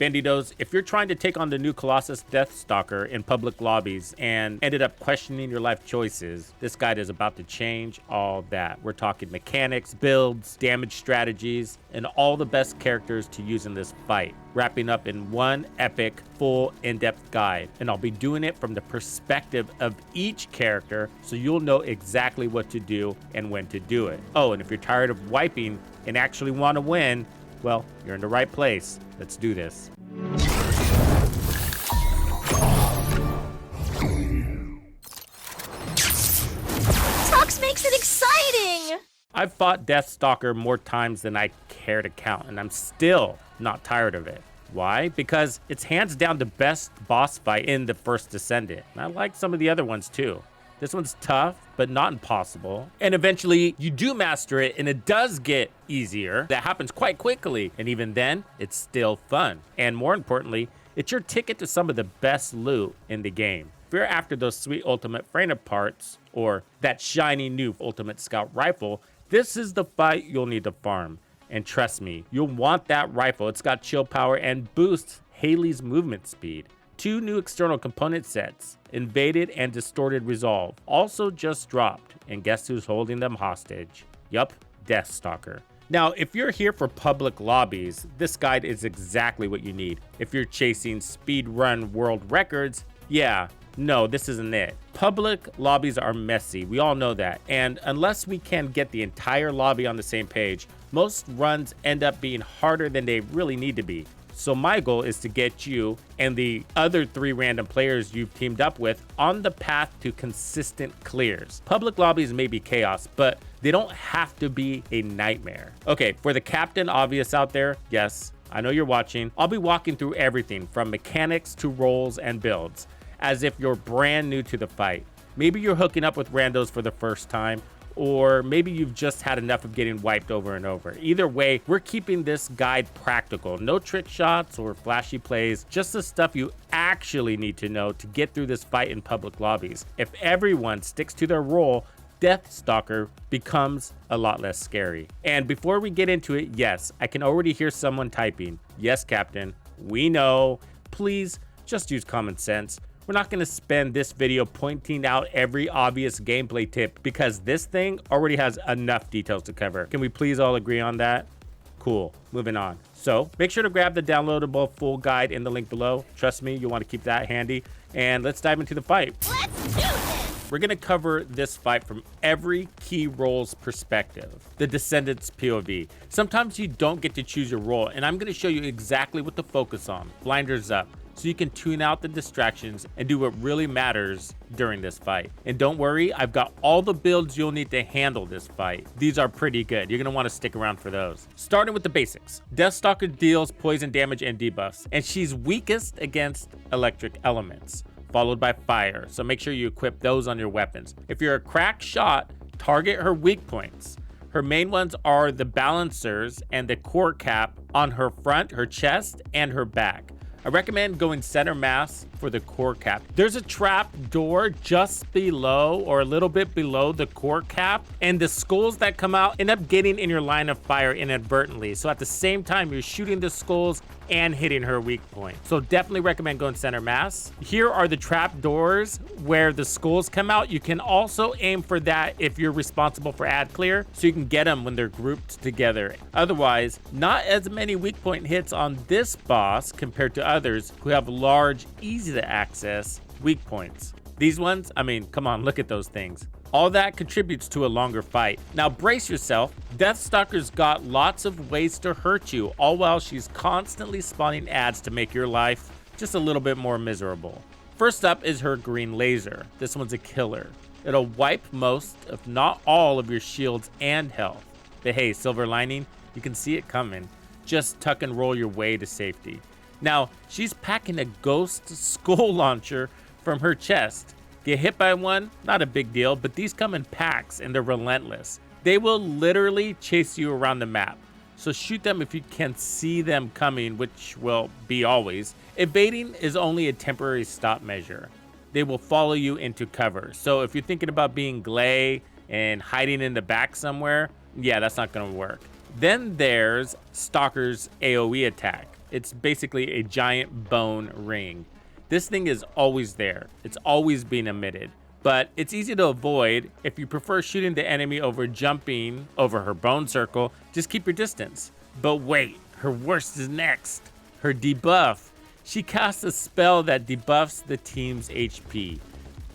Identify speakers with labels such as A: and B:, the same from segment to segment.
A: Bandidos, if you're trying to take on the new Colossus Death Stalker in public lobbies and ended up questioning your life choices, this guide is about to change all that. We're talking mechanics, builds, damage strategies, and all the best characters to use in this fight, wrapping up in one epic, full, in-depth guide. And I'll be doing it from the perspective of each character, so you'll know exactly what to do and when to do it. Oh, and if you're tired of wiping and actually want to win, well, you're in the right place. Let's do this.
B: Tux makes it exciting!
A: I've fought Death Stalker more times than I care to count, and I'm still not tired of it. Why? Because it's hands down the best boss fight in the First Descendant. And I like some of the other ones too. This one's tough, but not impossible. And eventually you do master it and it does get easier. That happens quite quickly. And even then, it's still fun. And more importantly, it's your ticket to some of the best loot in the game. If you're after those sweet ultimate Freyna parts or that shiny new ultimate scout rifle, this is the fight you'll need to farm. And trust me, you'll want that rifle. It's got chill power and boosts Haley's movement speed. 2 new external component sets, Invaded and Distorted Resolve, also just dropped. And guess who's holding them hostage? Yup, Death Stalker. Now, if you're here for public lobbies, this guide is exactly what you need. If you're chasing speedrun world records, yeah, no, this isn't it. Public lobbies are messy, we all know that. And unless we can get the entire lobby on the same page, most runs end up being harder than they really need to be. So my goal is to get you and the other 3 random players you've teamed up with on the path to consistent clears. Public lobbies may be chaos, but they don't have to be a nightmare. Okay, for the Captain Obvious out there, yes, I know you're watching. I'll be walking through everything from mechanics to roles and builds, as if you're brand new to the fight. Maybe you're hooking up with randos for the first time, or maybe you've just had enough of getting wiped over and over. Either way, we're keeping this guide practical. No trick shots or flashy plays, just the stuff you actually need to know to get through this fight in public lobbies. If everyone sticks to their role, Death Stalker becomes a lot less scary. And before we get into it, yes, I can already hear someone typing, "Yes, Captain, we know. Please just use common sense." We're not going to spend this video pointing out every obvious gameplay tip because this thing already has enough details to cover. Can we please all agree on that? Cool, moving on. So make sure to grab the downloadable full guide in the link below. Trust me, you'll want to keep that handy. And let's dive into the fight.
B: Let's do this!
A: We're going to cover this fight from every key role's perspective. The Descendant's POV. Sometimes you don't get to choose your role, and I'm going to show you exactly what to focus on. Blinders up, so you can tune out the distractions and do what really matters during this fight. And don't worry, I've got all the builds you'll need to handle this fight. These are pretty good. You're gonna wanna stick around for those. Starting with the basics. Death Stalker deals poison damage and debuffs, and she's weakest against electric elements, followed by fire. So make sure you equip those on your weapons. If you're a crack shot, target her weak points. Her main ones are the balancers and the core cap on her front, her chest, and her back. I recommend going center mass for the core cap. There's a trap door just below or a little bit below the core cap, and the skulls that come out end up getting in your line of fire inadvertently. So at the same time, you're shooting the skulls and hitting her weak point. So definitely recommend going center mass. Here are the trap doors where the skulls come out. You can also aim for that if you're responsible for ad clear, so you can get them when they're grouped together. Otherwise, not as many weak point hits on this boss compared to others who have large, easy to access weak points. These ones, I mean, come on, look at those things. All that contributes to a longer fight. Now brace yourself. Death Stalker's got lots of ways to hurt you, all while she's constantly spawning ads to make your life just a little bit more miserable. First up is her green laser. This one's a killer. It'll wipe most, if not all, of your shields and health. But hey, silver lining, you can see it coming. Just tuck and roll your way to safety. Now, she's packing a ghost skull launcher from her chest. Get hit by one, not a big deal, but these come in packs and they're relentless. They will literally chase you around the map. So shoot them if you can see them coming, which will be always. Evading is only a temporary stop measure. They will follow you into cover. So if you're thinking about being Glay and hiding in the back somewhere, yeah, that's not gonna work. Then there's Stalker's AoE attack. It's basically a giant bone ring. This thing is always there. It's always being emitted. But it's easy to avoid. If you prefer shooting the enemy over jumping over her bone circle, just keep your distance. But wait, her worst is next. Her debuff. She casts a spell that debuffs the team's HP.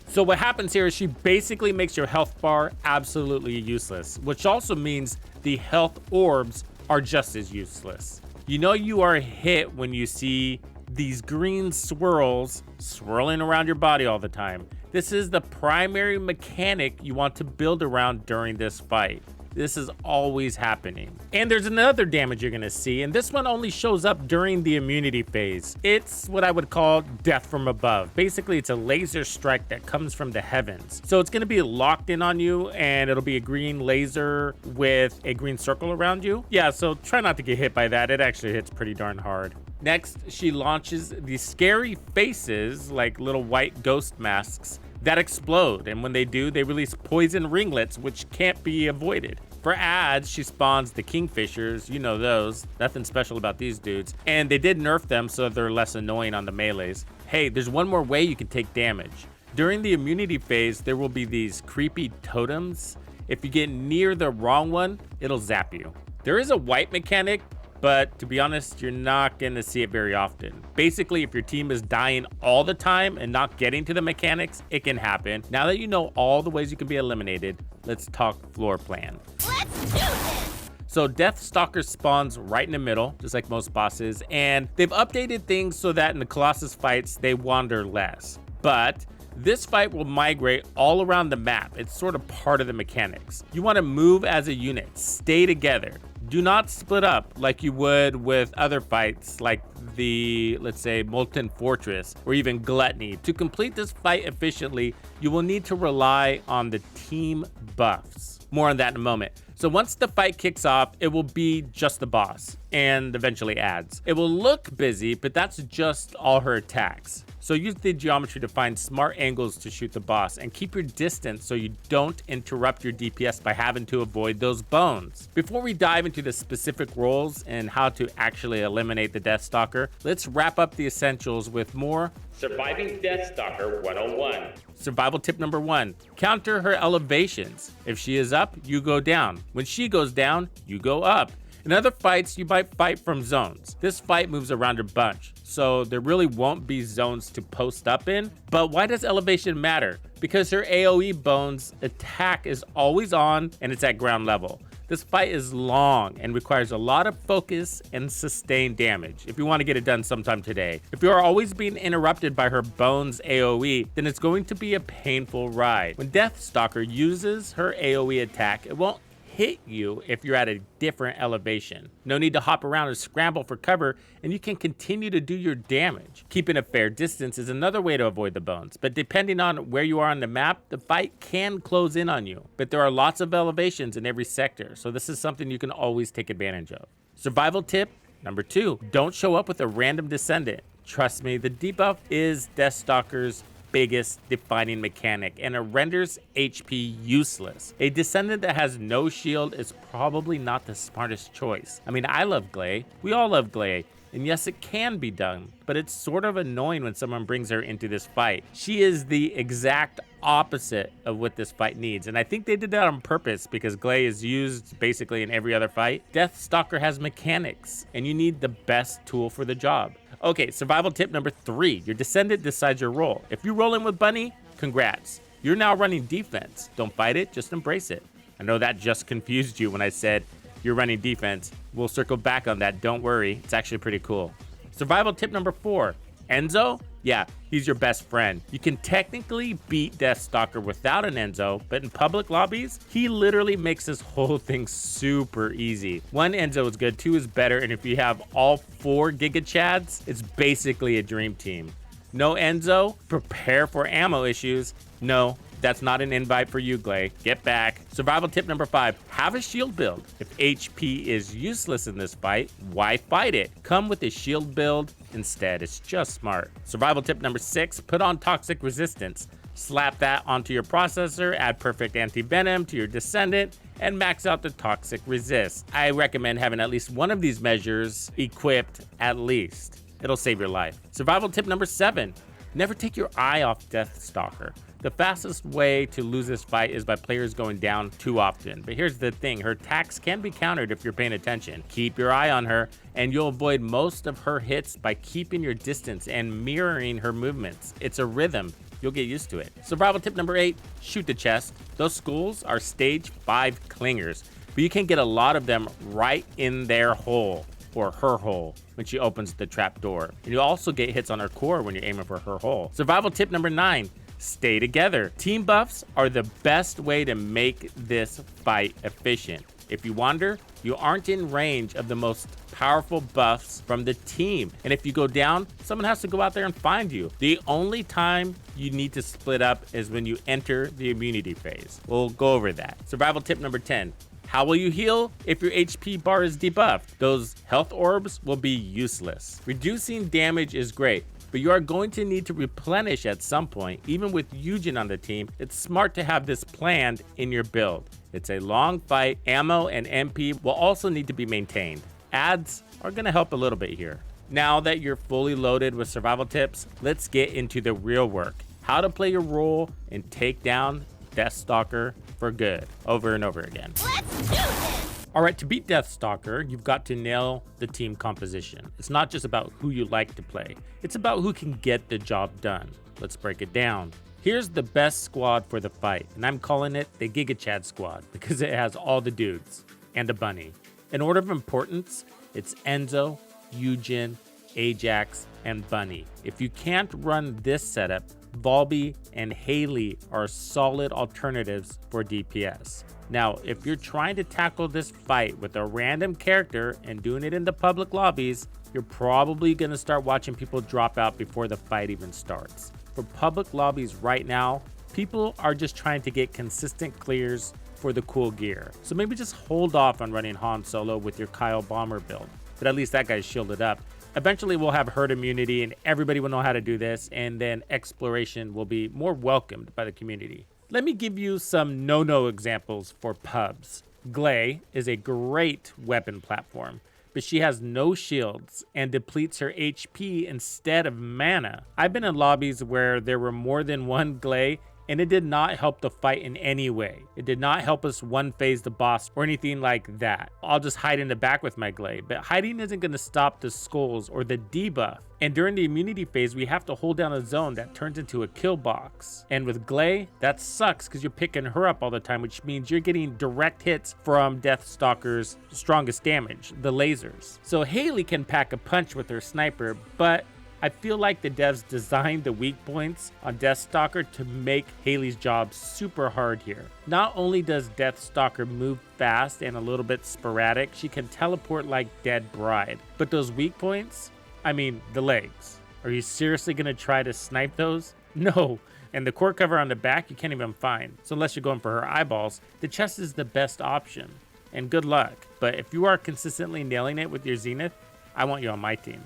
A: So what happens here is she basically makes your health bar absolutely useless, which also means the health orbs are just as useless. You know you are hit when you see these green swirls swirling around your body all the time. This is the primary mechanic you want to build around during this fight. This is always happening. And there's another damage you're gonna see, and this one only shows up during the immunity phase. It's what I would call death from above. Basically, it's a laser strike that comes from the heavens. So it's gonna be locked in on you, and it'll be a green laser with a green circle around you. Yeah, so try not to get hit by that. It actually hits pretty darn hard. Next, she launches these scary faces, like little white ghost masks, that explode, and when they do, they release poison ringlets, which can't be avoided. For ads, she spawns the Kingfishers, you know those, nothing special about these dudes, and they did nerf them so they're less annoying on the melees. Hey, there's one more way you can take damage. During the immunity phase, there will be these creepy totems. If you get near the wrong one, it'll zap you. There is a wipe mechanic, but to be honest, you're not gonna see it very often. Basically, if your team is dying all the time and not getting to the mechanics, it can happen. Now that you know all the ways you can be eliminated, let's talk floor plan.
B: Let's do this!
A: So Death Stalker spawns right in the middle, just like most bosses, and they've updated things so that in the Colossus fights, they wander less. But this fight will migrate all around the map. It's sort of part of the mechanics. You wanna move as a unit, stay together. Do not split up like you would with other fights like the, let's say, Molten Fortress or even Gluttony. To complete this fight efficiently, you will need to rely on the team buffs. More on that in a moment. So once the fight kicks off, it will be just the boss and eventually ads. It will look busy, but that's just all her attacks. So use the geometry to find smart angles to shoot the boss and keep your distance so you don't interrupt your DPS by having to avoid those bones. Before we dive into the specific roles and how to actually eliminate the Death Stalker, let's wrap up the essentials with more Surviving Death Stalker 101. Survival tip number 1, counter her elevations. If she is up, you go down. When she goes down, you go up. In other fights, you might fight from zones. This fight moves around a bunch, so there really won't be zones to post up in. But why does elevation matter? Because her AoE bones attack is always on and it's at ground level. This fight is long and requires a lot of focus and sustained damage if you want to get it done sometime today. If you are always being interrupted by her bones AoE, then it's going to be a painful ride. When Death Stalker uses her AoE attack, it won't hit you if you're at a different elevation. No need to hop around and scramble for cover, and you can continue to do your damage. Keeping a fair distance is another way to avoid the bones, but depending on where you are on the map, the fight can close in on you. But there are lots of elevations in every sector, so this is something you can always take advantage of. Survival tip number 2, don't show up with a random descendant. Trust me, the debuff is Death Stalker's biggest defining mechanic, and it renders HP useless. A descendant that has no shield is probably not the smartest choice. I mean, I love Glay. We all love Glay. And yes, it can be done, but it's sort of annoying when someone brings her into this fight. She is the exact opposite of what this fight needs, and I think they did that on purpose because Glay is used basically in every other fight. Death Stalker has mechanics, and you need the best tool for the job. Okay, survival tip number 3, your descendant decides your role. If you roll in with Bunny, congrats. You're now running defense. Don't fight it, just embrace it. I know that just confused you when I said you're running defense. We'll circle back on that, don't worry. It's actually pretty cool. Survival tip number 4, Enzo? Yeah, he's your best friend. You can technically beat Death Stalker without an Enzo, but in public lobbies, he literally makes this whole thing super easy. 1 Enzo is good, 2 is better, and if you have all 4 Giga Chads, it's basically a dream team. No Enzo? Prepare for ammo issues. No, that's not an invite for you, Glay. Get back. Survival tip number 5, have a shield build. If HP is useless in this fight, why fight it? Come with a shield build instead. It's just smart. Survival tip number 6, put on toxic resistance. Slap that onto your processor, add perfect anti-venom to your Descendant, and max out the toxic resist. I recommend having at least one of these measures equipped at least. It'll save your life. Survival tip number 7, never take your eye off Death Stalker. The fastest way to lose this fight is by players going down too often. But here's the thing, her attacks can be countered if you're paying attention. Keep your eye on her, and you'll avoid most of her hits by keeping your distance and mirroring her movements. It's a rhythm. You'll get used to it. Survival tip number 8, shoot the chest. Those schools are stage 5 clingers, but you can get a lot of them right in their hole, or her hole, when she opens the trap door. And you'll also get hits on her core when you're aiming for her hole. Survival tip number 9, stay together. Team buffs are the best way to make this fight efficient. If you wander, you aren't in range of the most powerful buffs from the team. And if you go down, someone has to go out there and find you. The only time you need to split up is when you enter the immunity phase. We'll go over that. Survival tip number 10. How will you heal if your HP bar is debuffed? Those health orbs will be useless. Reducing damage is great, but you are going to need to replenish at some point. Even with Yujin on the team, it's smart to have this planned in your build. It's a long fight. Ammo and MP will also need to be maintained. Ads are going to help a little bit here. Now that you're fully loaded with survival tips, let's get into the real work. How to play your role and take down Death Stalker for good, over and over again.
B: Let's do this!
A: All right, to beat Death Stalker, you've got to nail the team composition. It's not just about who you like to play. It's about who can get the job done. Let's break it down. Here's the best squad for the fight, and I'm calling it the Giga Chad squad because it has all the dudes and a bunny. In order of importance, it's Enzo, Yujin, Ajax, and Bunny. If you can't run this setup, Volby and Haley are solid alternatives for DPS. Now, if you're trying to tackle this fight with a random character and doing it in the public lobbies, you're probably going to start watching people drop out before the fight even starts. For public lobbies right now, people are just trying to get consistent clears for the cool gear. So maybe just hold off on running Han Solo with your Kyle Bomber build, but at least that guy's shielded up. Eventually we'll have herd immunity and everybody will know how to do this, and then exploration will be more welcomed by the community. Let me give you some no-no examples for pubs. Glay is a great weapon platform, but she has no shields and depletes her HP instead of mana. I've been in lobbies where there were more than one Glay, and it did not help the fight in any way. It did not help us one phase the boss or anything like that. I'll just hide in the back with my Glay, but hiding isn't going to stop the skulls or the debuff. And during the immunity phase, we have to hold down a zone that turns into a kill box. And with Glay, that sucks because you're picking her up all the time, which means you're getting direct hits from Death Stalker's strongest damage, the lasers. So Haley can pack a punch with her sniper, but I feel like the devs designed the weak points on Death Stalker to make Haley's job super hard here. Not only does Death Stalker move fast and a little bit sporadic, she can teleport like Dead Bride. But those weak points, I mean the legs. Are you seriously gonna try to snipe those? No. And the core cover on the back you can't even find. So unless you're going for her eyeballs, the chest is the best option. And good luck. But if you are consistently nailing it with your Zenith, I want you on my team.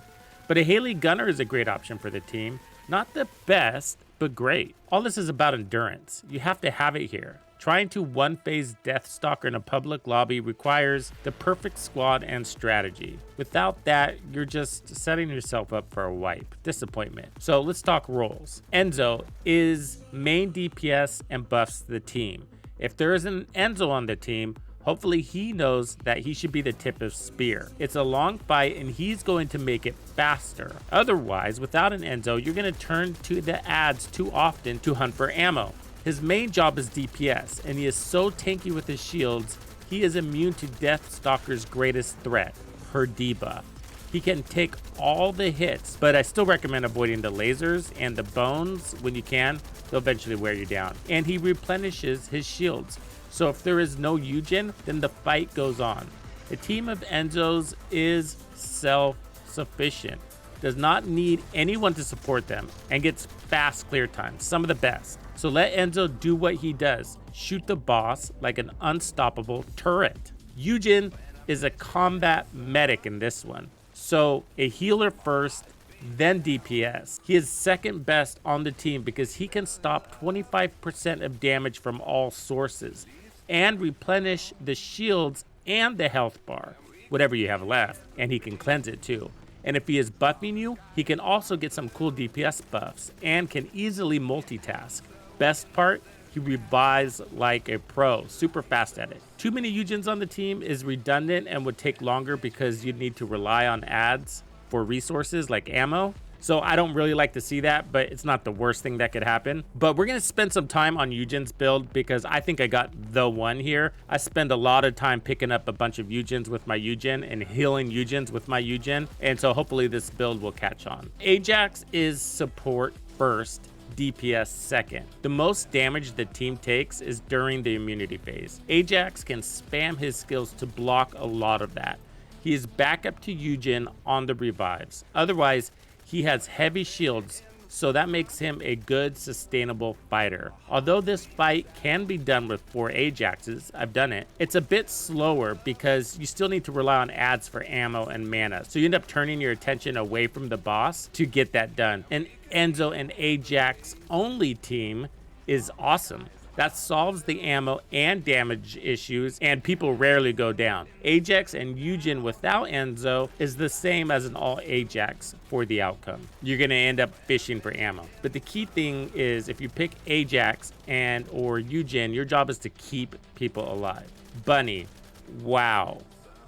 A: But a Haley Gunner is a great option for the team. Not the best, but great. All this is about endurance. You have to have it here. Trying to one-phase Death Stalker in a public lobby requires the perfect squad and strategy. Without that, you're just setting yourself up for a wipe. Disappointment. So let's talk roles. Enzo is main DPS and buffs the team. If there is an Enzo on the team, hopefully he knows that he should be the tip of spear. It's a long fight and he's going to make it faster. Otherwise, without an Enzo, you're going to turn to the ads too often to hunt for ammo. His main job is DPS, and he is so tanky with his shields, he is immune to Death Stalker's greatest threat, her debuff. He can take all the hits, but I still recommend avoiding the lasers and the bones when you can. They'll eventually wear you down. And he replenishes his shields. So if there is no Yujin, then the fight goes on. A team of Enzos is self-sufficient, does not need anyone to support them, and gets fast clear times, some of the best. So let Enzo do what he does, shoot the boss like an unstoppable turret. Yujin is a combat medic in this one. So a healer first, then DPS. He is second best on the team because he can stop 25% of damage from all sources and replenish the shields and the health bar, whatever you have left, and he can cleanse it too. And if he is buffing you, he can also get some cool DPS buffs and can easily multitask. Best part, he revives like a pro, super fast at it. Too many Yujins on the team is redundant and would take longer because you'd need to rely on ads for resources like ammo. So I don't really like to see that, but it's not the worst thing that could happen. But we're gonna spend some time on Yujin's build because I think I got the one here. I spend a lot of time picking up a bunch of Yujins with my Yujin and healing Yujins with my Yujin. And so hopefully this build will catch on. Ajax is support first, DPS second. The most damage the team takes is during the immunity phase. Ajax can spam his skills to block a lot of that. He is back up to Yujin on the revives. Otherwise, he has heavy shields, so that makes him a good sustainable fighter. Although this fight can be done with 4 Ajaxes, I've done it, it's a bit slower because you still need to rely on ads for ammo and mana. So you end up turning your attention away from the boss to get that done. An Enzo and Ajax only team is awesome. That solves the ammo and damage issues, and people rarely go down. Ajax and Yujin without Enzo is the same as an all Ajax for the outcome. You're gonna end up fishing for ammo. But the key thing is if you pick Ajax and or Yujin, your job is to keep people alive. Bunny, wow.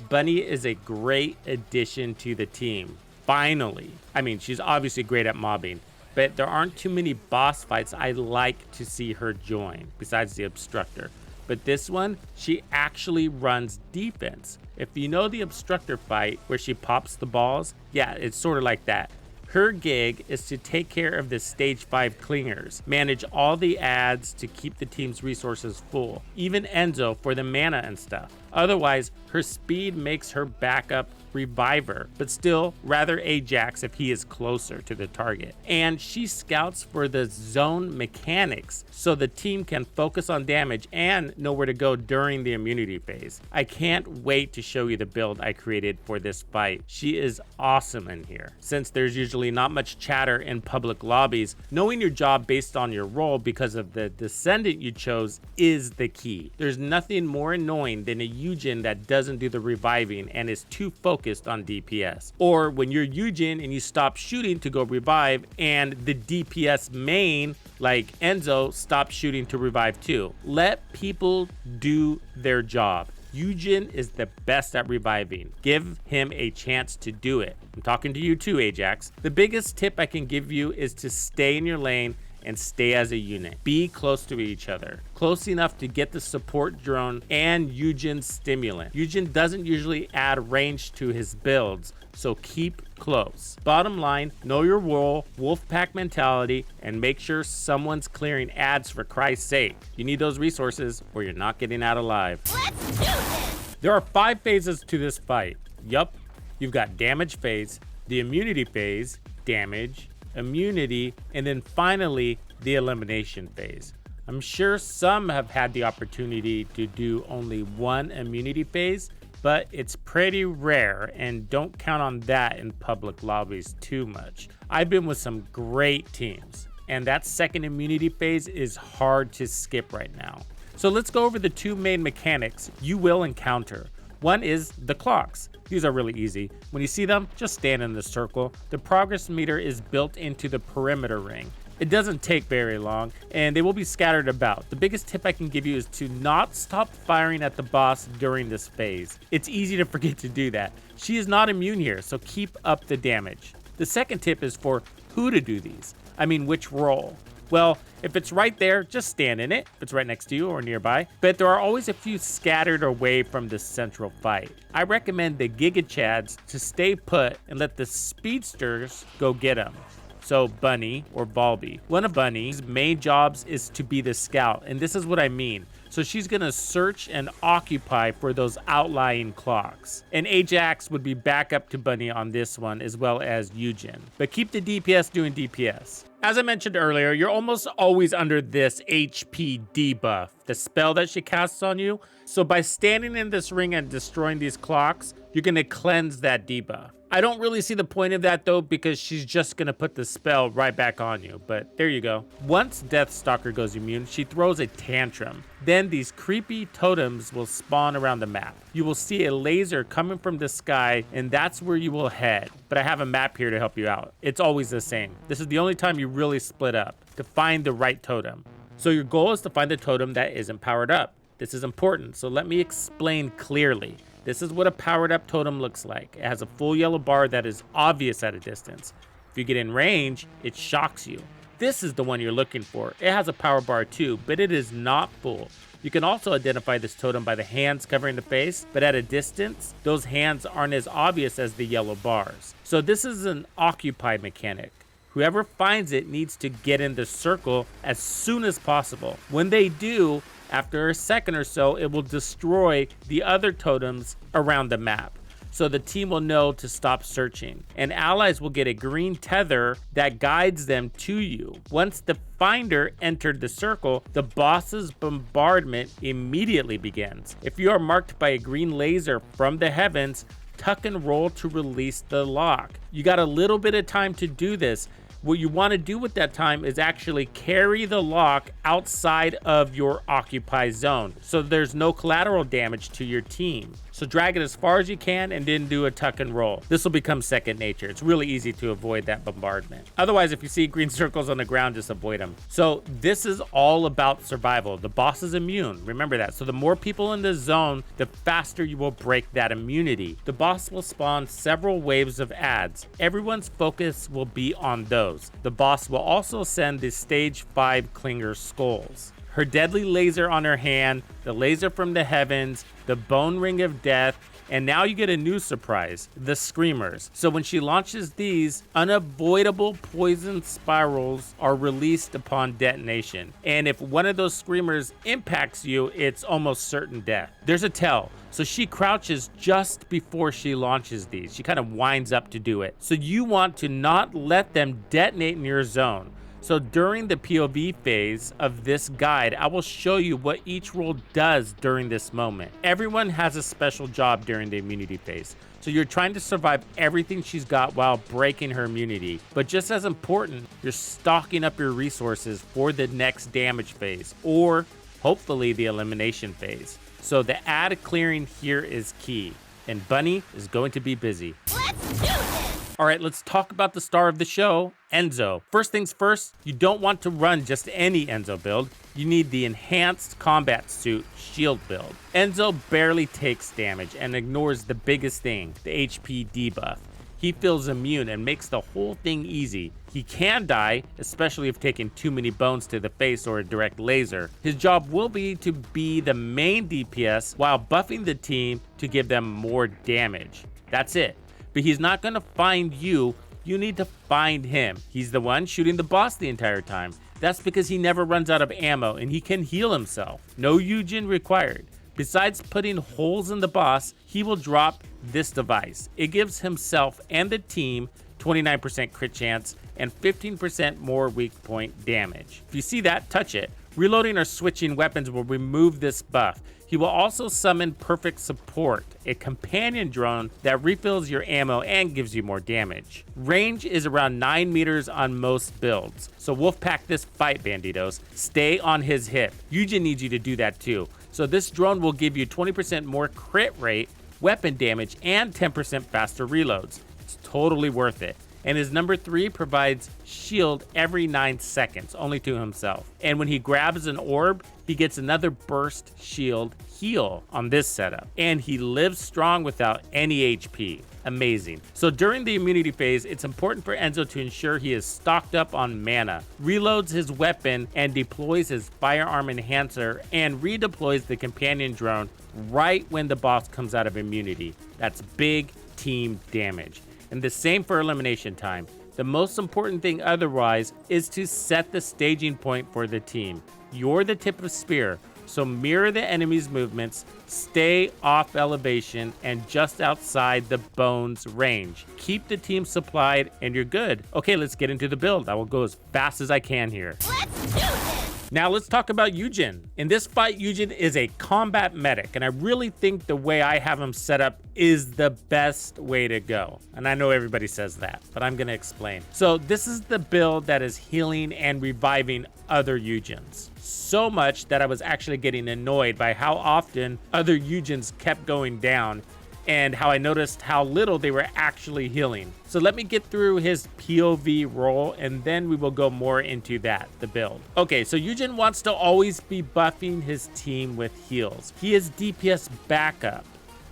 A: Bunny is a great addition to the team. Finally. I mean, she's obviously great at mobbing, but there aren't too many boss fights I like to see her join, besides the Obstructor. But this one, she actually runs defense. If you know the Obstructor fight where she pops the balls, yeah, it's sort of like that. Her gig is to take care of the stage 5 clingers, manage all the ads to keep the team's resources full, even Enzo for the mana and stuff. Otherwise, her speed makes her backup reviver, but still rather Ajax if he is closer to the target. And she scouts for the zone mechanics so the team can focus on damage and know where to go during the immunity phase. I can't wait to show you the build I created for this fight. She is awesome in here. Since there's usually not much chatter in public lobbies, knowing your job based on your role because of the Descendant you chose is the key. There's nothing more annoying than a Yujin that doesn't do the reviving and is too focused on DPS. Or when you're Yujin and you stop shooting to go revive and the DPS main, like Enzo, stops shooting to revive too. Let people do their job. Yujin is the best at reviving. Give him a chance to do it. I'm talking to you too, Ajax. The biggest tip I can give you is to stay in your lane and stay as a unit. Be close to each other. Close enough to get the support drone and Yujin's stimulant. Yujin doesn't usually add range to his builds, so keep close. Bottom line, know your role, wolfpack mentality, and make sure someone's clearing ads for Christ's sake. You need those resources or you're not getting out alive.
B: Let's do this!
A: There are 5 phases to this fight. Yup, you've got damage phase, the immunity phase, damage, immunity, and then finally the elimination phase. I'm sure some have had the opportunity to do only one immunity phase, but it's pretty rare and don't count on that in public lobbies too much. I've been with some great teams, and that second immunity phase is hard to skip right now. So let's go over the 2 main mechanics you will encounter. One is the clocks. These are really easy. When you see them, just stand in the circle. The progress meter is built into the perimeter ring. It doesn't take very long, and they will be scattered about. The biggest tip I can give you is to not stop firing at the boss during this phase. It's easy to forget to do that. She is not immune here, so keep up the damage. The second tip is for who to do these. I mean, which role. Well, if it's right there, just stand in it. If it's right next to you or nearby. But there are always a few scattered away from the central fight. I recommend the Giga Chads to stay put and let the speedsters go get them. So Bunny or Balby. One of Bunny's main jobs is to be the scout, and this is what I mean. So she's gonna search and occupy for those outlying clocks. And Ajax would be back up to Bunny on this one, as well as Yujin. But keep the DPS doing DPS. As I mentioned earlier, you're almost always under this HP debuff, the spell that she casts on you. So by standing in this ring and destroying these clocks, you're gonna cleanse that debuff. I don't really see the point of that though, because she's just gonna put the spell right back on you, but there you go. Once Death Stalker goes immune, she throws a tantrum. Then these creepy totems will spawn around the map. You will see a laser coming from the sky, and that's where you will head. But I have a map here to help you out. It's always the same. This is the only time you really split up, to find the right totem. So your goal is to find the totem that isn't powered up. This is important, so let me explain clearly. This is what a powered up totem looks like. It has a full yellow bar that is obvious at a distance. If you get in range, it shocks you. This is the one you're looking for. It has a power bar too, but it is not full. You can also identify this totem by the hands covering the face, but at a distance, those hands aren't as obvious as the yellow bars. So this is an occupy mechanic. Whoever finds it needs to get in the circle as soon as possible. When they do, after a second or so, it will destroy the other totems around the map. So the team will know to stop searching. And allies will get a green tether that guides them to you. Once the finder entered the circle, the boss's bombardment immediately begins. If you are marked by a green laser from the heavens, tuck and roll to release the lock. You got a little bit of time to do this. What you want to do with that time is actually carry the lock outside of your occupy zone, so there's no collateral damage to your team. So drag it as far as you can and then do a tuck and roll. This will become second nature. It's really easy to avoid that bombardment. Otherwise, if you see green circles on the ground, just avoid them. So this is all about survival. The boss is immune. Remember that. So the more people in the zone, the faster you will break that immunity. The boss will spawn several waves of ads. Everyone's focus will be on those. The boss will also send the stage 5 Klinger skulls. Her deadly laser on her hand, the laser from the heavens, the bone ring of death, and now you get a new surprise, the screamers. So when she launches these, unavoidable poison spirals are released upon detonation. And if one of those screamers impacts you, it's almost certain death. There's a tell. So she crouches just before she launches these. She kind of winds up to do it. So you want to not let them detonate in your zone. So during the POV phase of this guide, I will show you what each role does during this moment. Everyone has a special job during the immunity phase. So you're trying to survive everything she's got while breaking her immunity. But just as important, you're stocking up your resources for the next damage phase, or hopefully the elimination phase. So the ad clearing here is key, and Bunny is going to be busy.
B: Let's do this!
A: All right, let's talk about the star of the show, Enzo. First things first, you don't want to run just any Enzo build. You need the enhanced combat suit shield build. Enzo barely takes damage and ignores the biggest thing, the HP debuff. He feels immune and makes the whole thing easy. He can die, especially if taking too many bones to the face or a direct laser. His job will be to be the main DPS while buffing the team to give them more damage. That's it. But he's not going to find you. You need to find him. He's the one shooting the boss the entire time. That's because he never runs out of ammo and he can heal himself. No Yujin required. Besides putting holes in the boss, he will drop this device. It gives himself and the team 29% crit chance and 15% more weak point damage. If you see that, touch it. Reloading or switching weapons will remove this buff. He will also summon Perfect Support, a companion drone that refills your ammo and gives you more damage. Range is around 9 meters on most builds, so Wolfpack this fight, Bandidos. Stay on his hip. Yujin needs you to do that too. So this drone will give you 20% more crit rate, weapon damage, and 10% faster reloads. It's totally worth it. And his number 3 provides shield every 9 seconds, only to himself. And when he grabs an orb, he gets another burst shield heal on this setup. And he lives strong without any HP. Amazing. So during the immunity phase, it's important for Enzo to ensure he is stocked up on mana, reloads his weapon, and deploys his firearm enhancer, and redeploys the companion drone right when the boss comes out of immunity. That's big team damage. And the same for elimination time. The most important thing otherwise is to set the staging point for the team. You're the tip of spear, so mirror the enemy's movements, stay off elevation and just outside the bones range. Keep the team supplied and you're good. Okay, let's get into the build. I will go as fast as I can here.
B: Let's do this!
A: Now let's talk about Yujin. In this fight, Yujin is a combat medic, and I really think the way I have him set up is the best way to go. And I know everybody says that, but I'm gonna explain. So this is the build that is healing and reviving other Yujins. So much that I was actually getting annoyed by how often other Yujins kept going down and how I noticed how little they were actually healing. So let me get through his POV role and then we will go more into that, the build. Okay, so Yujin wants to always be buffing his team with heals. He is DPS backup.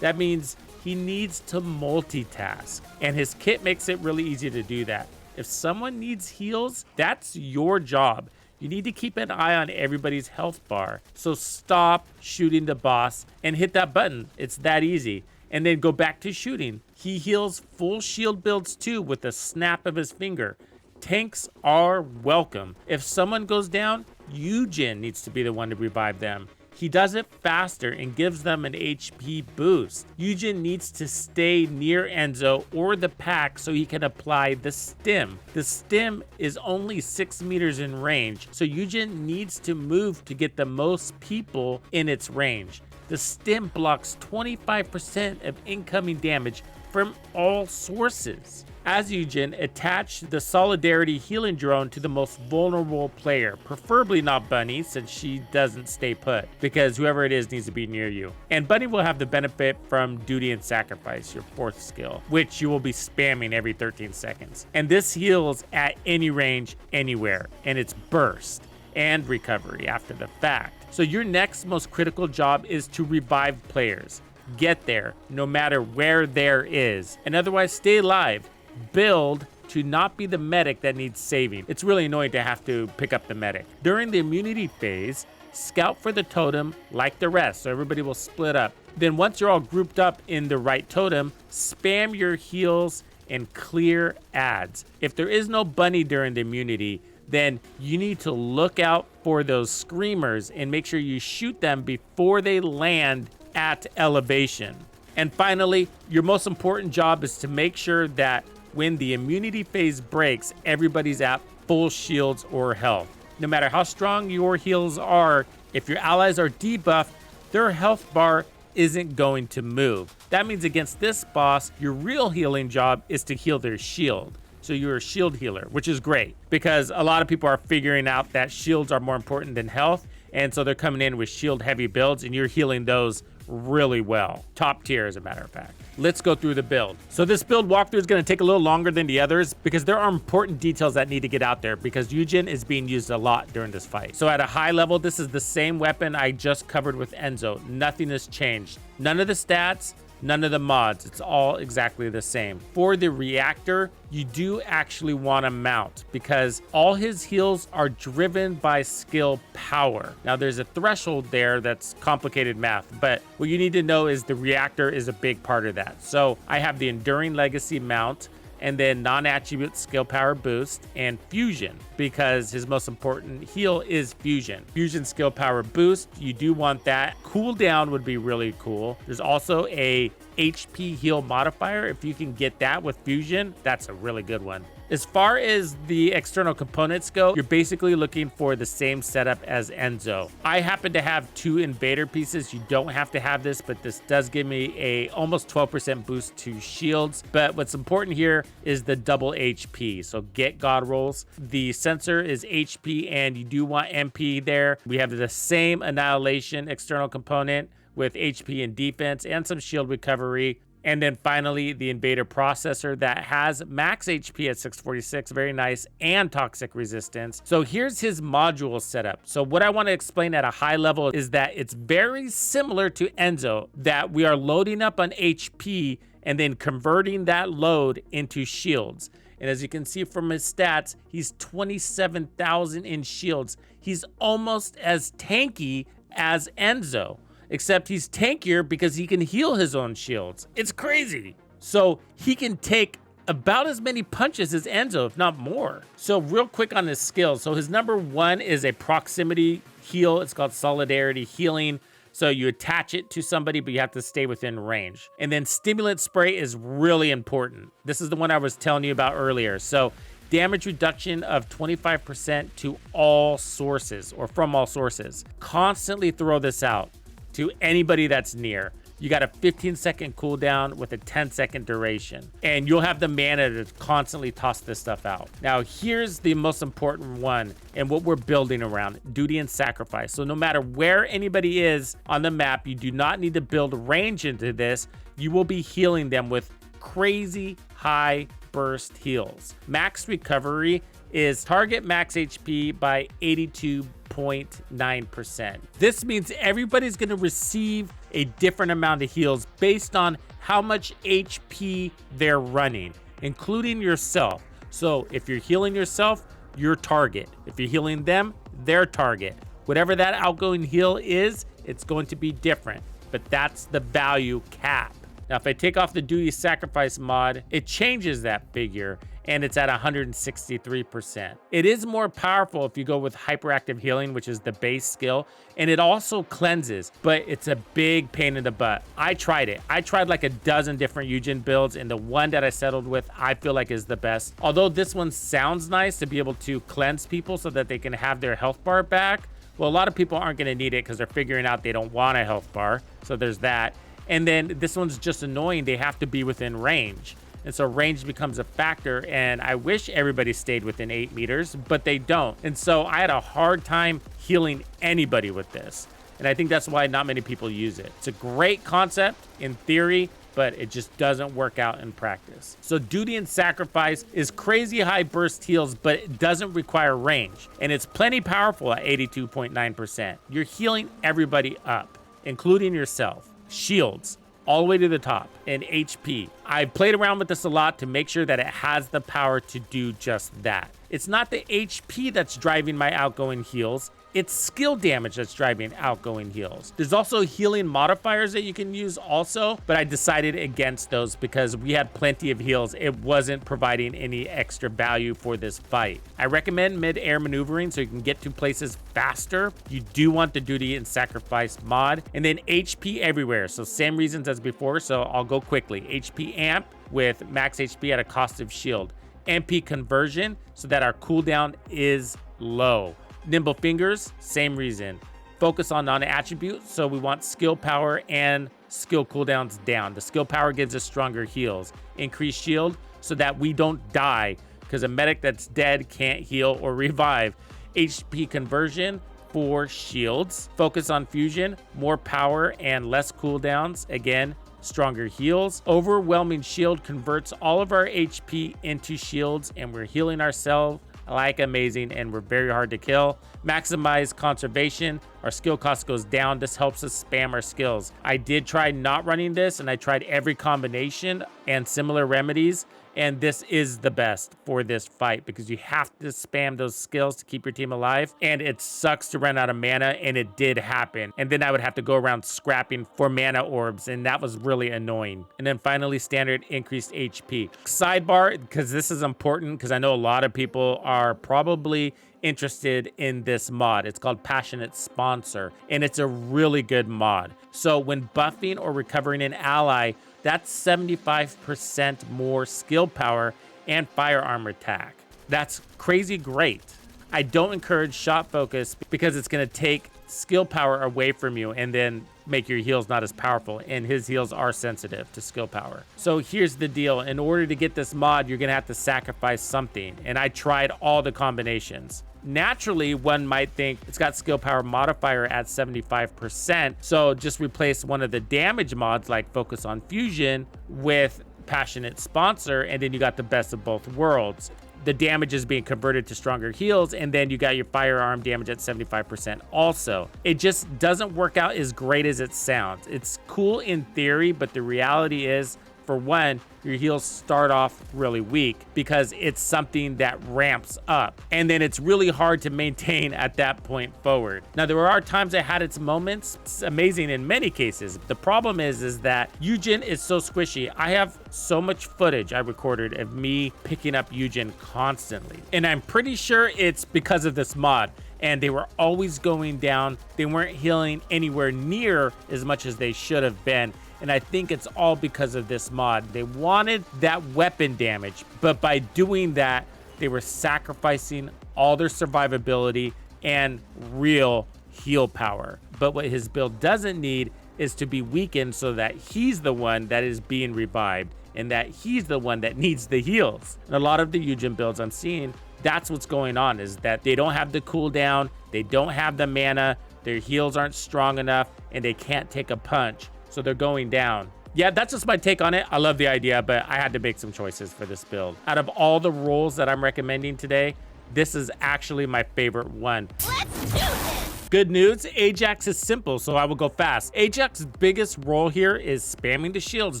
A: That means he needs to multitask, and his kit makes it really easy to do that. If someone needs heals, that's your job. You need to keep an eye on everybody's health bar. So stop shooting the boss and hit that button. It's that easy. And then go back to shooting. He heals full shield builds too with a snap of his finger. Tanks are welcome. If someone goes down, Yujin needs to be the one to revive them. He does it faster and gives them an HP boost. Yujin needs to stay near Enzo or the pack so he can apply the stim. The stim is only 6 meters in range, so Yujin needs to move to get the most people in its range. The stim blocks 25% of incoming damage from all sources. As Yujin, attach the Solidarity healing drone to the most vulnerable player, preferably not Bunny since she doesn't stay put, because whoever it is needs to be near you. And Bunny will have the benefit from Duty and Sacrifice, your 4th skill, which you will be spamming every 13 seconds. And this heals at any range, anywhere, and it's burst and recovery after the fact. So your next most critical job is to revive players. Get there, no matter where there is, and otherwise stay alive. Build to not be the medic that needs saving. It's really annoying to have to pick up the medic. During the immunity phase, scout for the totem like the rest, so everybody will split up. Then once you're all grouped up in the right totem, spam your heals and clear ads. If there is no bunny during the immunity, then you need to look out for those screamers and make sure you shoot them before they land at elevation. And finally, your most important job is to make sure that when the immunity phase breaks, everybody's at full shields or health. No matter how strong your heals are, if your allies are debuffed, their health bar isn't going to move. That means against this boss, your real healing job is to heal their shield. So you're a shield healer, which is great because a lot of people are figuring out that shields are more important than health. And so they're coming in with shield heavy builds and you're healing those really well. Top tier, as a matter of fact. Let's go through the build. So this build walkthrough is going to take a little longer than the others because there are important details that need to get out there because Yujin is being used a lot during this fight. So at a high level, this is the same weapon I just covered with Enzo. Nothing has changed. None of the stats, none of the mods. It's all exactly the same. For the reactor, you do actually want to mount because all his heals are driven by skill power. Now there's a threshold there that's complicated math, but what you need to know is the reactor is a big part of that. So I have the Enduring Legacy mount and then non-attribute skill power boost and fusion because his most important heal is fusion. Fusion skill power boost, you do want that. Cooldown would be really cool. There's also a HP heal modifier. If you can get that with fusion, that's a really good one. As far as the external components go, you're basically looking for the same setup as Enzo. I happen to have 2 invader pieces. You don't have to have this, but this does give me a almost 12% boost to shields. But what's important here is the double HP. So get God rolls. The sensor is HP and you do want MP there. We have the same annihilation external component with HP and defense and some shield recovery. And then finally, the Invader processor that has max HP at 646, very nice, and toxic resistance. So here's his module setup. So what I want to explain at a high level is that it's very similar to Enzo, that we are loading up on HP and then converting that load into shields. And as you can see from his stats, he's 27,000 in shields. He's almost as tanky as Enzo. Except he's tankier because he can heal his own shields. It's crazy. So he can take about as many punches as Enzo, if not more. So real quick on his skills. So his number 1 is a proximity heal. It's called Solidarity Healing. So you attach it to somebody, but you have to stay within range. And then Stimulant Spray is really important. This is the one I was telling you about earlier. So damage reduction of 25% to all sources or from all sources. Constantly throw this out to anybody that's near. You got a 15-second cooldown with a 10-second duration, and you'll have the mana to constantly toss this stuff out. Now, here's the most important one and what we're building around: duty and sacrifice. So no matter where anybody is on the map, you do not need to build range into this. You will be healing them with crazy high burst heals. Max recovery is target max HP by 82.9%. This means everybody's going to receive a different amount of heals based on how much HP they're running, including yourself. So if you're healing yourself, your target. If you're healing them, their target. Whatever that outgoing heal is, it's going to be different, but that's the value cap. Now, if I take off the duty sacrifice mod, it changes that figure, and it's at 163%. It is more powerful if you go with hyperactive healing, which is the base skill, and it also cleanses, but it's a big pain in the butt. I tried it. I tried like a dozen different Yujin builds, and the one that I settled with, I feel like is the best. Although this one sounds nice to be able to cleanse people so that they can have their health bar back, well, a lot of people aren't going to need it because they're figuring out they don't want a health bar, so there's that. And then this one's just annoying. They have to be within range. And so range becomes a factor. And I wish everybody stayed within 8 meters, but they don't. And so I had a hard time healing anybody with this. And I think that's why not many people use it. It's a great concept in theory, but it just doesn't work out in practice. So duty and sacrifice is crazy high burst heals, but it doesn't require range. And it's plenty powerful at 82.9%. You're healing everybody up, including yourself. Shields all the way to the top, and HP. I've played around with this a lot to make sure that it has the power to do just that. It's not the HP that's driving my outgoing heals, it's skill damage that's driving outgoing heals. There's also healing modifiers that you can use also, but I decided against those because we had plenty of heals. It wasn't providing any extra value for this fight. I recommend mid-air maneuvering so you can get to places faster. You do want the duty and sacrifice mod, and then HP everywhere. So same reasons as before, so I'll go quickly. HP amp with max HP at a cost of shield. MP conversion so that our cooldown is low. Nimble fingers, same reason. Focus on non-attribute, so we want skill power and skill cooldowns down. The skill power gives us stronger heals. Increase shield so that we don't die, because a medic that's dead can't heal or revive. HP conversion for shields. Focus on fusion, more power and less cooldowns. Again, stronger heals. Overwhelming shield converts all of our HP into shields, and we're healing ourselves like amazing, and we're very hard to kill. Maximize conservation. Our skill cost goes down. This helps us spam our skills. I did try not running this, and I tried every combination and similar remedies, and this is the best for this fight because you have to spam those skills to keep your team alive, and it sucks to run out of mana, and it did happen. And then I would have to go around scrapping for mana orbs, and that was really annoying. And then finally, standard increased HP. Sidebar, because this is important, because I know a lot of people are probably interested in this mod. It's called Passionate Sponsor, and it's a really good mod. So when buffing or recovering an ally, that's 75% more skill power and firearm attack. That's crazy great. I don't encourage shot focus because it's going to take skill power away from you and then make your heals not as powerful, and his heals are sensitive to skill power. So here's the deal. In order to get this mod, you're going to have to sacrifice something, and I tried all the combinations. Naturally, one might think it's got skill power modifier at 75%, so just replace one of the damage mods like Focus on Fusion with Passionate Sponsor, and then you got the best of both worlds. The damage is being converted to stronger heals, and then you got your firearm damage at 75% also. It just doesn't work out as great as it sounds. It's cool in theory, but the reality is, for one, your heals start off really weak because it's something that ramps up, and then it's really hard to maintain at that point forward. Now, there are times it had its moments. It's amazing in many cases. The problem is that Yujin is so squishy. I have so much footage I recorded of me picking up Yujin constantly, and I'm pretty sure it's because of this mod. And they were always going down. They weren't healing anywhere near as much as they should have been. And I think it's all because of this mod. They wanted that weapon damage, but by doing that, they were sacrificing all their survivability and real heal power. But what his build doesn't need is to be weakened so that he's the one that is being revived and that he's the one that needs the heals. And a lot of the Yujin builds I'm seeing, that's what's going on, is that they don't have the cooldown, they don't have the mana, their heals aren't strong enough, and they can't take a punch, so they're going down. Yeah, that's just my take on it. I love the idea, but I had to make some choices for this build. Out of all the roles that I'm recommending today, this is actually my favorite one.
B: Let's do this!
A: Good news, Ajax is simple, so I will go fast. Ajax's biggest role here is spamming the shields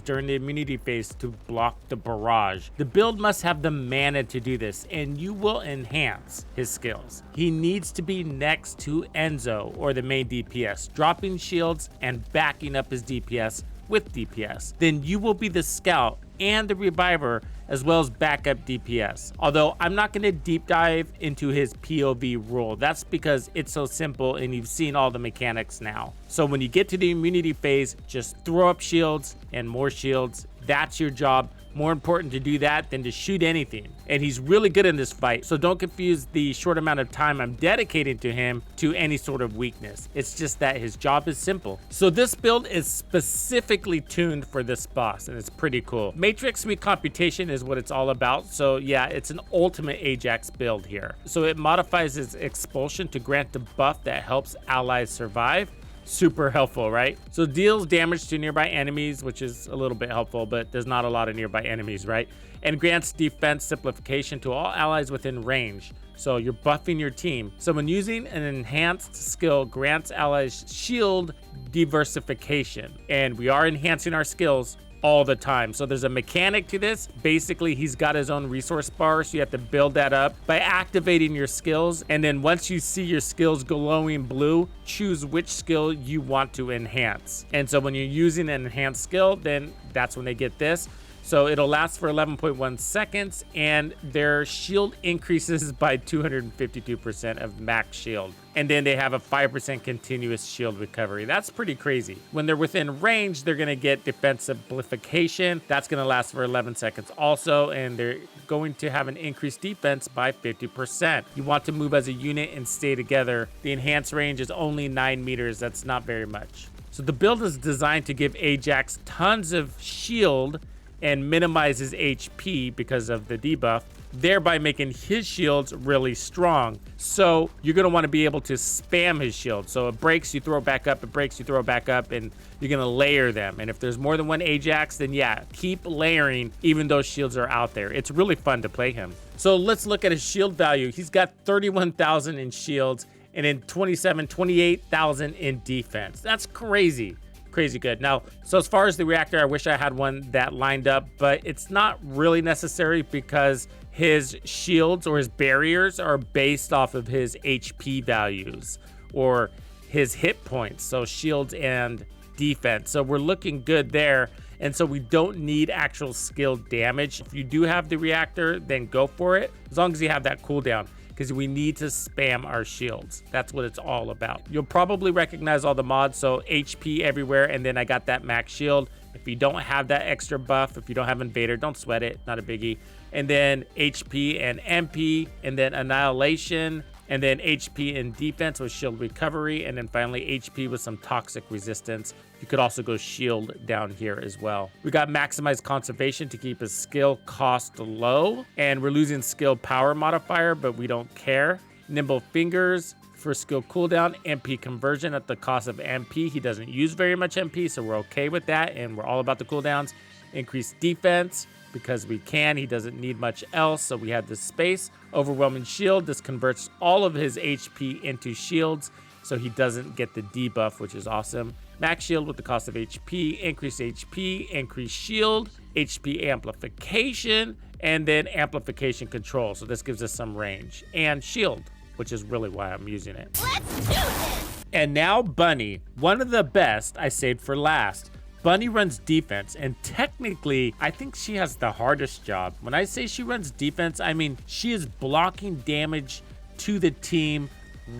A: during the immunity phase to block the barrage. The build must have the mana to do this, and you will enhance his skills. He needs to be next to Enzo, or the main DPS, dropping shields and backing up his DPS with DPS. Then you will be the scout and the reviver, as well as backup DPS. Although I'm not going to deep dive into his POV role. That's because it's so simple and you've seen all the mechanics now. So when you get to the immunity phase, just throw up shields and more shields. That's your job. More important to do that than to shoot anything. And he's really good in this fight, so don't confuse the short amount of time I'm dedicating to him to any sort of weakness. It's just that his job is simple. So this build is specifically tuned for this boss, and it's pretty cool. Matrix recomputation is what it's all about, so yeah, it's an ultimate Ajax build here. So it modifies his expulsion to grant a buff that helps allies survive. Super helpful, right? So deals damage to nearby enemies, which is a little bit helpful, but there's not a lot of nearby enemies, right? And grants defense simplification to all allies within range. So you're buffing your team. So when using an enhanced skill, grants allies shield diversification. And we are enhancing our skills all the time. So there's a mechanic to this. Basically, he's got his own resource bar, so you have to build that up by activating your skills. And then once you see your skills glowing blue, choose which skill you want to enhance. And so when you're using an enhanced skill, then that's when they get this. So it'll last for 11.1 seconds, and their shield increases by 252% of max shield. And then they have a 5% continuous shield recovery. That's pretty crazy. When they're within range, they're gonna get defense simplification. That's gonna last for 11 seconds also, and they're going to have an increased defense by 50%. You want to move as a unit and stay together. The enhanced range is only 9 meters. That's not very much. So the build is designed to give Ajax tons of shield and minimize his HP because of the debuff, thereby making his shields really strong. So you're gonna wanna be able to spam his shield. So it breaks, you throw it back up, it breaks, you throw it back up, and you're gonna layer them. And if there's more than one Ajax, then yeah, keep layering even though shields are out there. It's really fun to play him. So let's look at his shield value. He's got 31,000 in shields and in 28,000 in defense. That's crazy. Crazy good. Now, so as far as the reactor, I wish I had one that lined up, but it's not really necessary because his shields or his barriers are based off of his HP values or his hit points. So shields and defense. So we're looking good there. And so we don't need actual skill damage. If you do have the reactor, then go for it, as long as you have that cooldown, because we need to spam our shields. That's what it's all about. You'll probably recognize all the mods, so HP everywhere, and then I got that max shield. If you don't have that extra buff, if you don't have Invader, don't sweat it, not a biggie. And then HP and MP, and then Annihilation, and then HP and defense with shield recovery, and then finally HP with some toxic resistance. You could also go shield down here as well. We got maximized conservation to keep his skill cost low, and we're losing skill power modifier, but we don't care. Nimble fingers for skill cooldown, MP conversion at the cost of MP. He doesn't use very much MP, so we're okay with that, and we're all about the cooldowns. Increased defense, because we can. He doesn't need much else, so we have this space. Overwhelming shield. This converts all of his HP into shields, so he doesn't get the debuff, which is awesome. Max shield with the cost of HP, increased HP, increased shield, HP amplification, and then amplification control. So this gives us some range and shield, which is really why I'm using it.
B: Let's do this!
A: And now Bunny, one of the best I saved for last. Bunny runs defense, and technically, I think she has the hardest job. When I say she runs defense, I mean she is blocking damage to the team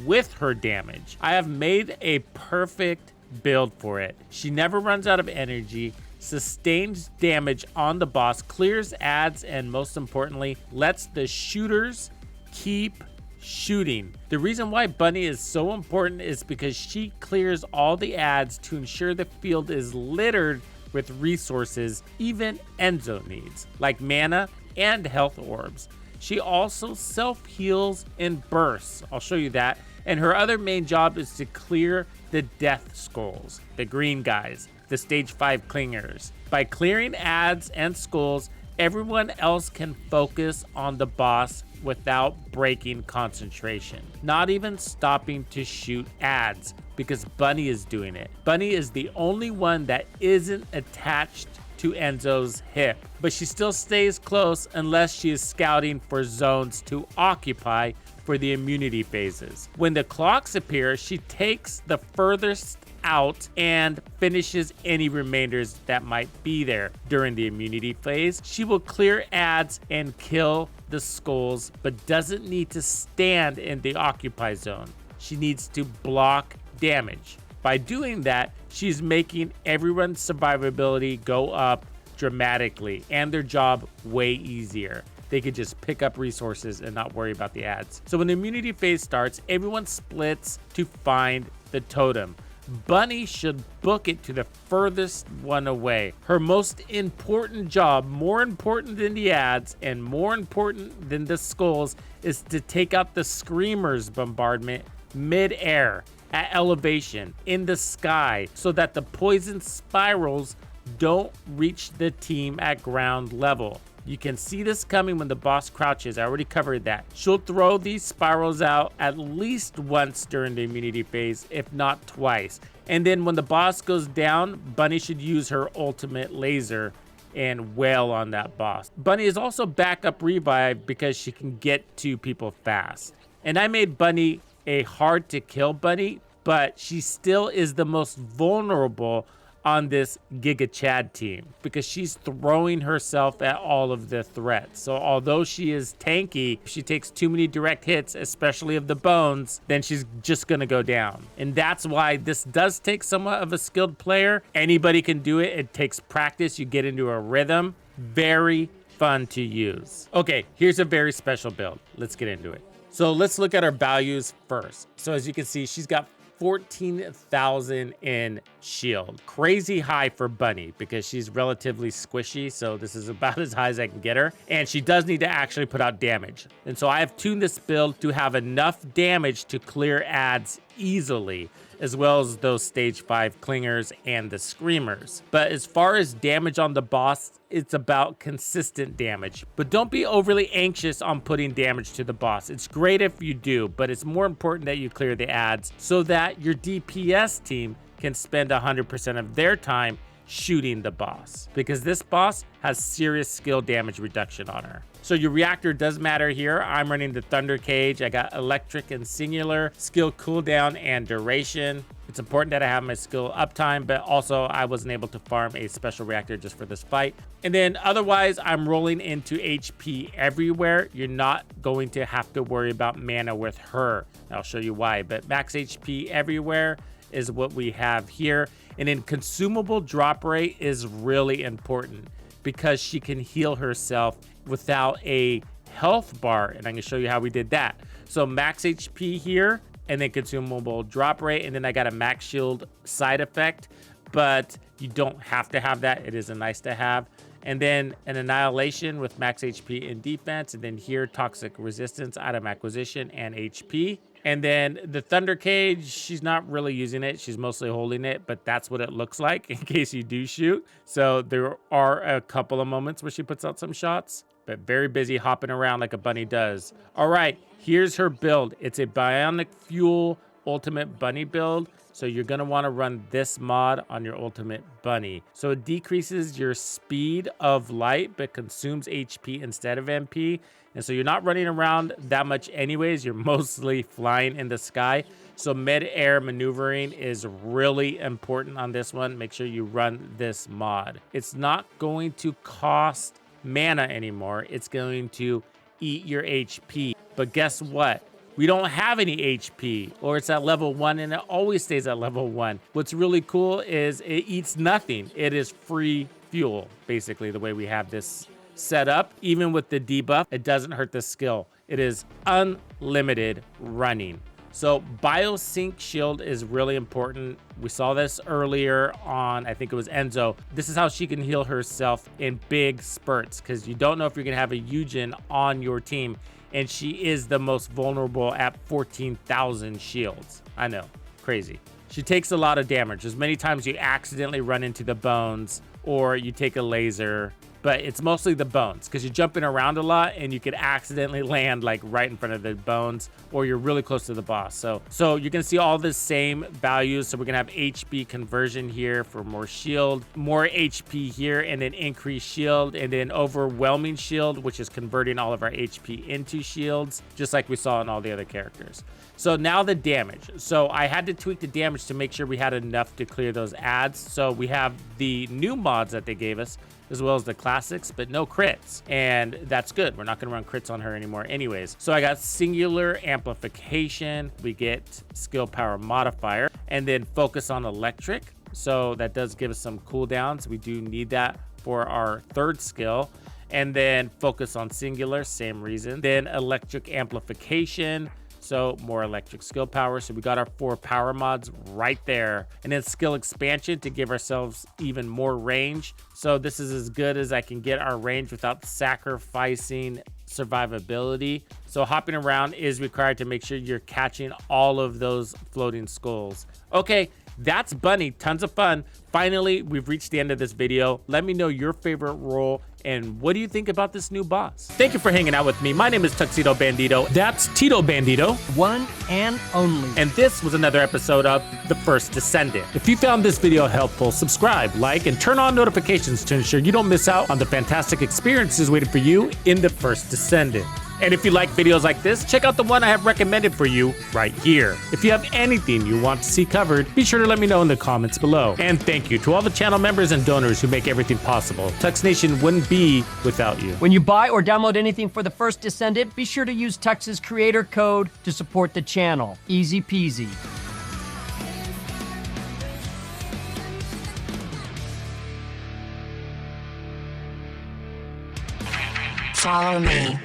A: with her damage. I have made a perfect build for it. She never runs out of energy. sustains damage on the boss, clears ads, and most importantly, lets the shooters keep shooting. The reason why Bunny is so important is because she clears all the ads to ensure the field is littered with resources even Enzo needs, like mana and health orbs. She also self-heals in bursts. I'll show you that. And her other main job is to clear the death skulls, the green guys, the stage 5 clingers. By clearing ads and skulls, everyone else can focus on the boss without breaking concentration, not even stopping to shoot ads, because Bunny is doing it. Bunny is the only one that isn't attached to Enzo's hip, but she still stays close unless she is scouting for zones to occupy for the immunity phases. When the clocks appear, she takes the furthest out and finishes any remainders that might be there. During the immunity phase, she will clear ads and kill the skulls, but doesn't need to stand in the occupy zone. She needs to block damage. By doing that, she's making everyone's survivability go up dramatically and their job way easier. They could just pick up resources and not worry about the ads. So when the immunity phase starts, everyone splits to find the totem. Bunny should book it to the furthest one away. Her most important job, more important than the ads and more important than the skulls, is to take out the screamers bombardment mid-air, at elevation, in the sky, so that the poison spirals don't reach the team at ground level. You can see this coming when the boss crouches. I already covered that. She'll throw these spirals out at least once during the immunity phase, if not twice. And then when the boss goes down, Bunny should use her ultimate laser and wail on that boss. Bunny is also backup revive because she can get to people fast. And I made Bunny a hard to kill Bunny, but she still is the most vulnerable on this Giga Chad team because she's throwing herself at all of the threats. So although she is tanky, if she takes too many direct hits, especially of the bones, then she's just gonna go down. And that's why this does take somewhat of a skilled player. Anybody can do it. It takes practice. You get into a rhythm. Very fun to use. Okay, here's a very special build. Let's get into it. So let's look at our values first. So as you can see, she's got 14,000 in shield. Crazy high for Bunny because she's relatively squishy. So this is about as high as I can get her. And she does need to actually put out damage. And so I have tuned this build to have enough damage to clear ads easily, as well as those stage 5 clingers and the screamers. But as far as damage on the boss, it's about consistent damage. But don't be overly anxious on putting damage to the boss. It's great if you do, but it's more important that you clear the ads so that your DPS team can spend 100% of their time shooting the boss, because this boss has serious skill damage reduction on her. So your reactor does matter here. I'm running the Thunder Cage. I got electric and singular, skill cooldown and duration. It's important that I have my skill uptime, but also I wasn't able to farm a special reactor just for this fight. And then otherwise, I'm rolling into HP everywhere. You're not going to have to worry about mana with her. I'll show you why, but max HP everywhere is what we have here. And then consumable drop rate is really important because she can heal herself without a health bar. And I'm gonna show you how we did that. So max HP here, and then consumable drop rate. And then I got a max shield side effect, but you don't have to have that. It is a nice to have. And then an annihilation with max HP and defense. And then here, toxic resistance, item acquisition, and HP. And then the Thunder Cage, she's not really using it. She's mostly holding it, but that's what it looks like in case you do shoot. So there are a couple of moments where she puts out some shots, but very busy hopping around like a bunny does. All right, here's her build. It's a Bionic Fuel Ultimate Bunny build. So you're gonna wanna run this mod on your Ultimate Bunny. So it decreases your speed of light, but consumes HP instead of MP. And so you're not running around that much anyways. You're mostly flying in the sky. So mid-air maneuvering is really important on this one. Make sure you run this mod. It's not going to cost mana anymore. It's going to eat your HP. But guess what? We don't have any HP, or it's at level 1 and it always stays at level 1. What's really cool is it eats nothing. It is free fuel, basically, the way we have this set up. Even with the debuff, it doesn't hurt the skill. It is unlimited running. So biosync shield is really important. We saw this earlier on, I think it was Enzo. This is how she can heal herself in big spurts, because you don't know if you're gonna have a Yujin on your team, and she is the most vulnerable at 14,000 shields. I know, crazy. She takes a lot of damage. As many times you accidentally run into the bones or you take a laser, but it's mostly the bones because you're jumping around a lot and you could accidentally land like right in front of the bones, or you're really close to the boss. So you can see all the same values. So we're gonna have HP conversion here for more shield, more HP here, and then increased shield, and then overwhelming shield, which is converting all of our HP into shields, just like we saw in all the other characters. So now the damage. So I had to tweak the damage to make sure we had enough to clear those ads. So we have the new mods that they gave us, as well as the classics, but no crits. And that's good. We're not gonna run crits on her anymore anyways. So I got singular amplification. We get skill power modifier, and then focus on electric. So that does give us some cooldowns. We do need that for our third skill. And then focus on singular, same reason. Then electric amplification. So more electric skill power. So we got our 4 power mods right there. And then skill expansion to give ourselves even more range. So this is as good as I can get our range without sacrificing survivability. So hopping around is required to make sure you're catching all of those floating skulls. Okay, that's Bunny. Tons of fun. Finally, we've reached the end of this video. Let me know your favorite role and what do you think about this new boss? Thank you for hanging out with me. My name is Tuxedo Bandido. That's Tito Bandido.
C: One and only.
A: And this was another episode of The First Descendant. If you found this video helpful, subscribe, like, and turn on notifications to ensure you don't miss out on the fantastic experiences waiting for you in The First Descendant. And if you like videos like this, check out the one I have recommended for you right here. If you have anything you want to see covered, be sure to let me know in the comments below. And thank you to all the channel members and donors who make everything possible. Tux Nation wouldn't be without you.
C: When you buy or download anything for The First Descendant, be sure to use Tux's creator code to support the channel. Easy peasy.
D: Follow me.